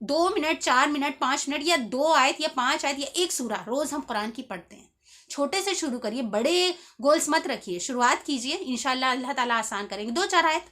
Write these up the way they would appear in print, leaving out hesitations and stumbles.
2 minute 4 minute 5 minute یا 2 آیت یا 5 آیت یا ایک سورہ روز ہم قرآن کی پڑھتے ہیں. چھوٹے سے شروع کریے، بڑے گولز مت رکھیے، شروعات کیجیے، انشاءاللہ اللہ تعالیٰ آسان کریں گے. 2 4 آیت،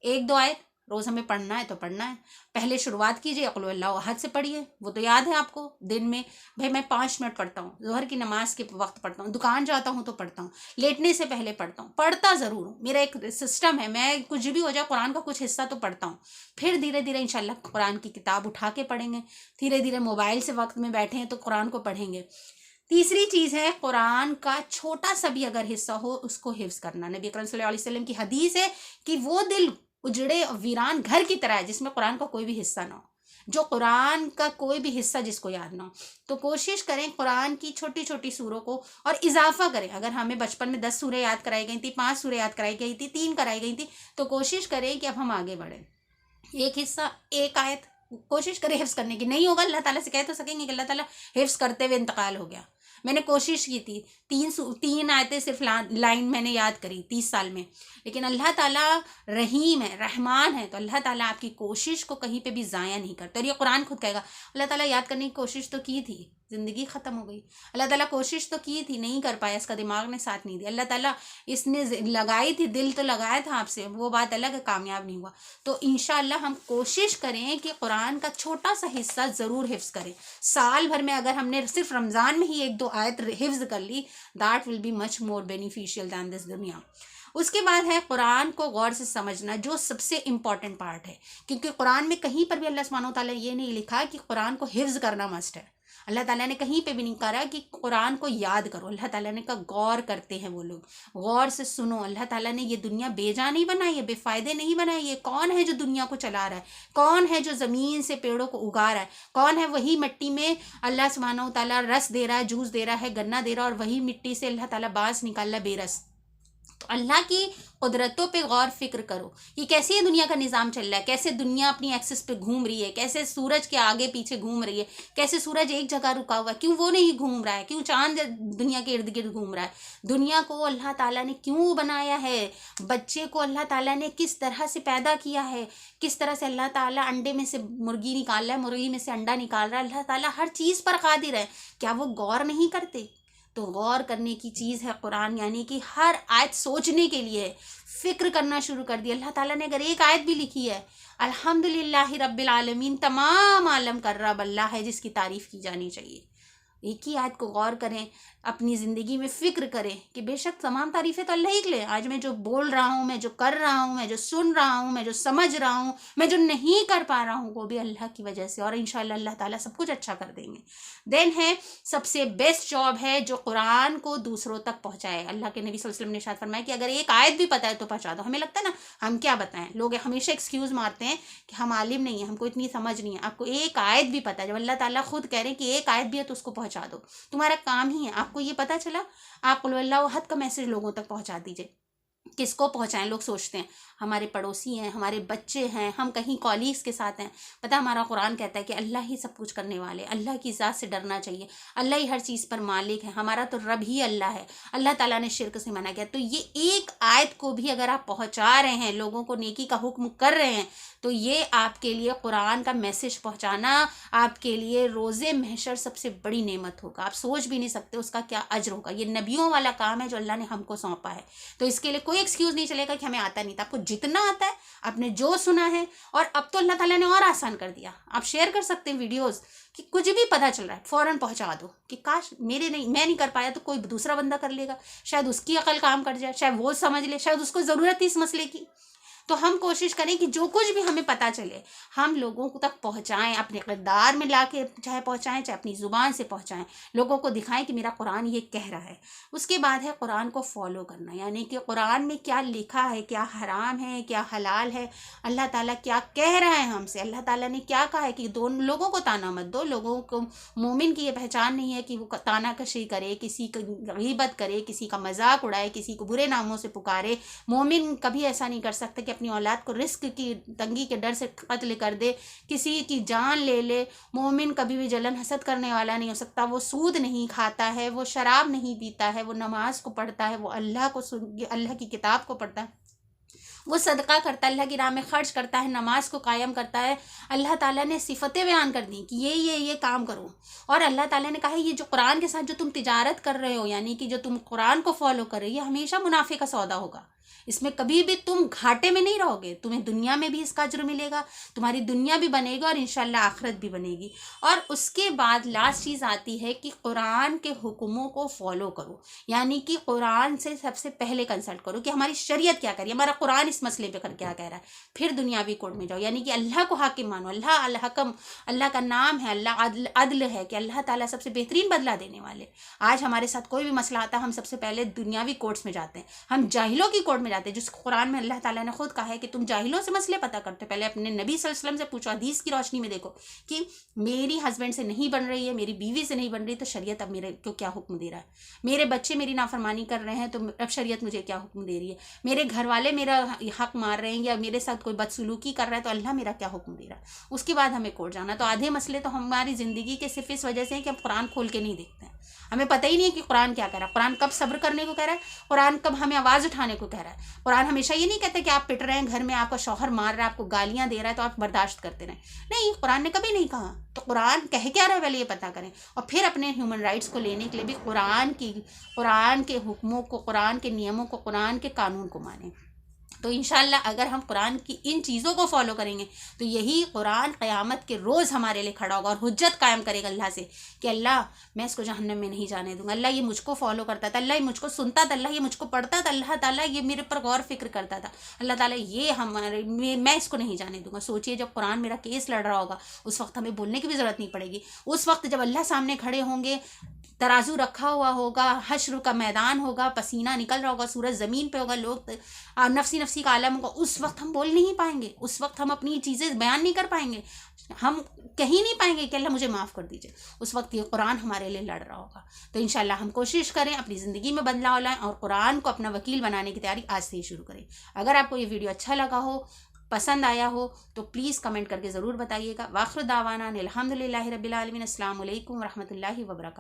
1 2 آیت روز ہمیں پڑھنا ہے تو پڑھنا ہے. پہلے شروعات کیجیے قل اللہ احد سے پڑھیے، وہ تو یاد ہے آپ کو. دن میں بھائی میں 5 منٹ پڑھتا ہوں، ظہر کی نماز کے وقت پڑھتا ہوں، دکان جاتا ہوں تو پڑھتا ہوں، لیٹنے سے پہلے پڑھتا ہوں، پڑھتا ضرور ہوں. میرا ایک سسٹم ہے، میں کچھ بھی ہو جائے قرآن کا کچھ حصہ تو پڑھتا ہوں. پھر دھیرے دھیرے انشاءاللہ قرآن کی کتاب اٹھا کے پڑھیں گے. دھیرے دھیرے موبائل سے وقت میں بیٹھے ہیں تو قرآن کو پڑھیں گے. تیسری چیز ہے قرآن کا چھوٹا سا بھی اگر حصہ ہو اس کو حفظ کرنا. نبی اکرم صلی اللہ علیہ وسلم کی حدیث ہے کہ وہ دل اجڑے ویران گھر کی طرح ہے جس میں قرآن کا کوئی بھی حصہ نہ ہو، جو قرآن کا کوئی بھی حصہ جس کو یاد نہ ہو. تو کوشش کریں قرآن کی چھوٹی چھوٹی سوروں کو اور اضافہ کریں. اگر ہمیں بچپن میں 10 سوریں یاد کرائی گئی تھی، 5 سوریں یاد کرائی گئی تھی، 3 کرائی گئی تھی، تو کوشش کریں کہ اب ہم آگے بڑھیں. ایک حصہ، 1 آیت کوشش کریں حفظ کرنے کی. نہیں ہوگا اللہ تعالیٰ سے کہہ تو سکیں گے کہ اللہ تعالیٰ حفظ کرتے ہوئے انتقال ہو گیا. میں نے کوشش کی تھی، 3 آیتیں صرف لائن میں نے یاد کری 30 سال میں. لیکن اللہ تعالیٰ رحیم ہے، رحمان ہے، تو اللہ تعالیٰ آپ کی کوشش کو کہیں پہ بھی ضائع نہیں کرتے. اور یہ قرآن خود کہے گا اللہ تعالیٰ یاد کرنے کی کوشش تو کی تھی، زندگی ختم ہو گئی. اللہ تعالیٰ کوشش تو کی تھی، نہیں کر پایا، اس کا دماغ نے ساتھ نہیں دیا. اللہ تعالیٰ اس نے لگائی تھی، دل تو لگایا تھا آپ سے، وہ بات الگ ہے، کامیاب نہیں ہوا. تو انشاءاللہ ہم کوشش کریں کہ قرآن کا چھوٹا سا حصہ ضرور حفظ کریں. سال بھر میں اگر ہم نے صرف رمضان میں ہی 1 2 آیت حفظ کر لی، that will be much more beneficial than this دنیا. اس کے بعد ہے قرآن کو غور سے سمجھنا، جو سب سے امپورٹنٹ پارٹ ہے. کیونکہ قرآن میں کہیں پر بھی اللہ سبحانہ و تعالیٰ یہ نہیں لکھا کہ قرآن کو حفظ کرنا مسٹ ہے. اللہ تعالیٰ نے کہیں پہ بھی نہیں کہا کہ قرآن کو یاد کرو. اللہ تعالیٰ نے کہا غور کرتے ہیں وہ لوگ، غور سے سنو. اللہ تعالیٰ نے یہ دنیا بے جا نہیں بنائی ہے، بے فائدے نہیں بنائی. یہ کون ہے جو دنیا کو چلا رہا ہے؟ کون ہے جو زمین سے پیڑوں کو اگا رہا ہے؟ کون ہے وہی مٹی میں اللہ سبحانہ و تعالیٰ رس دے رہا ہے، جوس دے رہا ہے، گنا دے رہا ہے، اور وہی مٹی سے اللہ تعالیٰ باز نکال رہا ہے بے رس. تو اللہ کی قدرتوں پہ غور فکر کرو. یہ کیسے یہ دنیا کا نظام چل رہا ہے، کیسے دنیا اپنی ایکسس پہ گھوم رہی ہے، کیسے سورج کے آگے پیچھے گھوم رہی ہے، کیسے سورج ایک جگہ رکا ہوا ہے، کیوں وہ نہیں گھوم رہا ہے، کیوں چاند دنیا کے ارد گرد گھوم رہا ہے. دنیا کو اللہ تعالیٰ نے کیوں بنایا ہے، بچے کو اللہ تعالیٰ نے کس طرح سے پیدا کیا ہے، کس طرح سے اللہ تعالیٰ انڈے میں سے مرغی نکال رہا ہے، مرغی میں سے انڈا نکال رہا ہے. اللہ تعالیٰ ہر چیز پر قادر ہے. کیا وہ غور نہیں کرتے؟ تو غور کرنے کی چیز ہے قرآن. یعنی کہ ہر آیت سوچنے کے لیے فکر کرنا شروع کر دیا. اللہ تعالیٰ نے اگر ایک آیت بھی لکھی ہے، الحمدللہ رب العالمین، تمام عالم کا رب اللہ ہے جس کی تعریف کی جانی چاہیے. ایک ہی آیت کو غور کریں، اپنی زندگی میں فکر کریں کہ بے شک تمام تعریفیں تو اللہ ہی کے لیے. آج میں جو بول رہا ہوں، میں جو کر رہا ہوں، میں جو سن رہا ہوں، میں جو سمجھ رہا ہوں، میں جو نہیں کر پا رہا ہوں، وہ بھی اللہ کی وجہ سے. اور انشاءاللہ اللہ تعالیٰ سب کچھ اچھا کر دیں گے. دین ہے سب سے بیسٹ جاب ہے جو قرآن کو دوسروں تک پہنچائے. اللہ کے نبی صلی اللہ علیہ وسلم نے ارشاد فرمایا کہ اگر ایک آیت بھی پتہ ہے تو پہنچا دو. ہمیں لگتا ہے نا ہم کیا بتائیں، لوگ ہمیشہ ایکسکیوز مارتے ہیں کہ ہم عالم نہیں ہیں، ہم کو اتنی سمجھ نہیں ہے. آپ کو ایک آیت بھی پتہ ہے، جب اللہ تعالیٰ خود کہہ رہے ہیں کہ ایک آیت بھی ہے تو اس کو پہنچا دو. تمہارا کام ہی ہے. آپ کو یہ پتہ چلا، آپ قل اللہ احد کا میسج لوگوں تک پہنچا دیجئے. کس کو پہنچائیں؟ لوگ سوچتے ہیں ہمارے پڑوسی ہیں، ہمارے بچے ہیں، ہم کہیں کالیگس کے ساتھ ہیں. پتہ ہمارا قرآن کہتا ہے کہ اللہ ہی سب کچھ کرنے والے، اللہ کی ذات سے ڈرنا چاہیے، اللہ ہی ہر چیز پر مالک ہے. ہمارا تو رب ہی اللہ ہے. اللہ تعالیٰ نے شرک سے منع کیا. تو یہ ایک آیت کو بھی اگر آپ پہنچا رہے ہیں، لوگوں کو نیکی کا حکم کر رہے ہیں، تو یہ آپ کے لیے قرآن کا میسج پہنچانا آپ کے لیے روز محشر سب سے بڑی نعمت ہوگا. آپ سوچ بھی نہیں سکتے اس کا کیا اجر ہوگا. یہ نبیوں والا کام ہے جو اللہ نے ہم کو سونپا ہے. تو اس کے لیے کوئی ایکسکیوز نہیں چلے گا کہ ہمیں آتا نہیں تھا. آپ کو جتنا آتا ہے، آپ نے جو سنا ہے، اور اب تو اللہ تعالیٰ نے اور آسان کر دیا. آپ شیئر کر سکتے ہیں ویڈیوز کہ کچھ بھی پتہ چل رہا ہے فوراً پہنچا دو کہ کاش میں نہیں کر پایا تو کوئی دوسرا بندہ کر لے گا، شاید اس کی عقل کام کر جائے، شاید وہ سمجھ لے، شاید اس کو ضرورت ہی اس مسئلے کی. تو ہم کوشش کریں کہ جو کچھ بھی ہمیں پتہ چلے ہم لوگوں کو تک پہنچائیں، اپنے کردار میں لا کے چاہے پہنچائیں، چاہے اپنی زبان سے پہنچائیں، لوگوں کو دکھائیں کہ میرا قرآن یہ کہہ رہا ہے. اس کے بعد ہے قرآن کو فالو کرنا. یعنی کہ قرآن میں کیا لکھا ہے، کیا حرام ہے، کیا حلال ہے، اللہ تعالیٰ کیا کہہ رہا ہے ہم سے. اللہ تعالیٰ نے کیا کہا ہے کہ لوگوں کو تانا مت دو. لوگوں کو مومن کی یہ پہچان نہیں ہے کہ وہ تانا کشی کرے، کسی کی غیبت کرے، کسی کا مذاق اڑائے، کسی کو برے ناموں سے پکارے. مومن کبھی ایسا نہیں کر سکتا کہ اپنی اولاد کو رزق کی تنگی کے ڈر سے قتل کر دے، کسی کی جان لے لے. مومن کبھی بھی جلن حسد کرنے والا نہیں ہو سکتا. وہ سود نہیں کھاتا ہے، وہ شراب نہیں پیتا ہے، وہ نماز کو پڑھتا ہے، وہ اللہ کی کتاب کو پڑھتا ہے، وہ صدقہ کرتا ہے، اللہ کی راہ میں خرچ کرتا ہے، نماز کو قائم کرتا ہے، اللہ تعالیٰ نے صفتیں بیان کر دیں کہ یہ کام کرو. اور اللہ تعالیٰ نے کہا ہے یہ جو قرآن کے ساتھ جو تم تجارت کر رہے ہو، یعنی کہ جو تم قرآن کو فالو کر رہے ہو، یہ ہمیشہ منافع کا سودا ہوگا. اس میں کبھی بھی تم گھاٹے میں نہیں رہو گے، تمہیں دنیا میں بھی اس کا اجر ملے گا، تمہاری دنیا بھی بنے گی اور انشاءاللہ آخرت بھی بنے گی. اور اس کے بعد لاسٹ چیز آتی ہے کہ قرآن کے حکموں کو فالو کرو، یعنی کہ قرآن سے سب سے پہلے کنسلٹ کرو کہ ہماری شریعت کیا کر رہی ہے، ہمارا قرآن اس مسئلے پہ کیا کہہ رہا ہے. پھر دنیاوی کورٹ میں جاؤ، یعنی کہ اللہ کو حاکم مانو. اللہ الحکم، اللہ کا نام ہے، اللہ عدل ہے کہ اللہ تعالیٰ سب سے بہترین بدلہ دینے والے. آج ہمارے ساتھ کوئی بھی مسئلہ آتا ہے ہم سب سے پہلے دنیاوی کورٹس میں جاتے ہیں، ہم جاہلوں کی کورٹ میں جاتے ہیں، جس قرآن میں اللہ تعالیٰ نے خود کہا ہے کہ تم جاہلوں سے مسئلے پتہ کرتے ہو، پہلے اپنے نبی صلی اللہ علیہ وسلم سے پوچھو. حدیث کی روشنی میں دیکھو کہ میری ہسبینڈ سے نہیں بن رہی ہے، میری بیوی سے نہیں بن رہی، تو شریعت اب میرے کو کیا حکم دے رہا ہے. میرے بچے میری نافرمانی کر رہے ہیں تو اب شریعت مجھے کیا حکم دے رہی ہے. میرے گھر والے میرا حق مار رہے ہیں یا میرے ساتھ کوئی بدسلوکی کر رہا ہے تو اللہ میرا کیا حکم دے رہا ہے. اس کے بعد ہمیں کورٹ جانا. تو آدھے مسئلے تو ہماری زندگی کے صرف اس وجہ سے ہیں کہ ہم قرآن کھول کے نہیں دیکھتے ہیں، ہمیں پتہ ہی نہیں ہے کہ قرآن کیا کہہ رہا ہے. قرآن کب صبر کرنے کو کہہ رہا ہے، قرآن کب ہمیں آواز اٹھانے کو کہہ رہا ہے. قرآن ہمیشہ یہ نہیں کہتا کہ آپ پٹ رہے ہیں گھر میں، آپ کا شوہر مار رہا ہے، آپ کو گالیاں دے رہا ہے تو آپ برداشت کرتے رہیں. نہیں، قرآن نے کبھی نہیں کہا. تو قرآن کہہ کیا رہا ہے پہلے یہ پتہ کریں، اور پھر اپنے ہیومن رائٹس کو لینے کے لیے بھی قرآن کے حکموں کو، قرآن کے نیموں کو، قرآن کے قانون کو مانیں. تو انشاءاللہ اگر ہم قرآن کی ان چیزوں کو فالو کریں گے تو یہی قرآن قیامت کے روز ہمارے لیے کھڑا ہوگا اور حجت قائم کرے گا اللہ سے کہ اللہ میں اس کو جہنم میں نہیں جانے دوں گا. اللہ یہ مجھ کو فالو کرتا تھا، اللہ یہ مجھ کو سنتا تھا، اللہ یہ مجھ کو پڑھتا تھا، اللہ تعالیٰ یہ میرے پر غور فکر کرتا تھا، اللہ تعالیٰ یہ میں اس کو نہیں جانے دوں گا. سوچئے جب قرآن میرا کیس لڑ رہا ہوگا اس وقت ہمیں بولنے کی بھی ضرورت نہیں پڑے گی. اس وقت جب اللہ سامنے کھڑے ہوں گے، ترازو رکھا ہوا ہوگا، حشر کا میدان ہوگا، پسینہ نکل رہا ہوگا، سورج زمین پہ ہوگا، لوگ نفسی کا عالم ہوگا، اس وقت ہم بول نہیں پائیں گے، اس وقت ہم اپنی چیزیں بیان نہیں کر پائیں گے، ہم کہیں نہیں پائیں گے کہ اللہ مجھے معاف کر دیجئے. اس وقت یہ قرآن ہمارے لیے لڑ رہا ہوگا. تو انشاءاللہ ہم کوشش کریں اپنی زندگی میں بدلاؤ لائیں اور قرآن کو اپنا وکیل بنانے کی تیاری آج سے ہی شروع کریں. اگر آپ کو یہ ویڈیو اچھا لگا ہو، پسند آیا ہو تو پلیز کمنٹ کر کے ضرور بتائیے گا. وآخر دعوانا الحمدللہ رب العالمین. السلام علیکم ورحمۃ اللہ وبرکاتہ.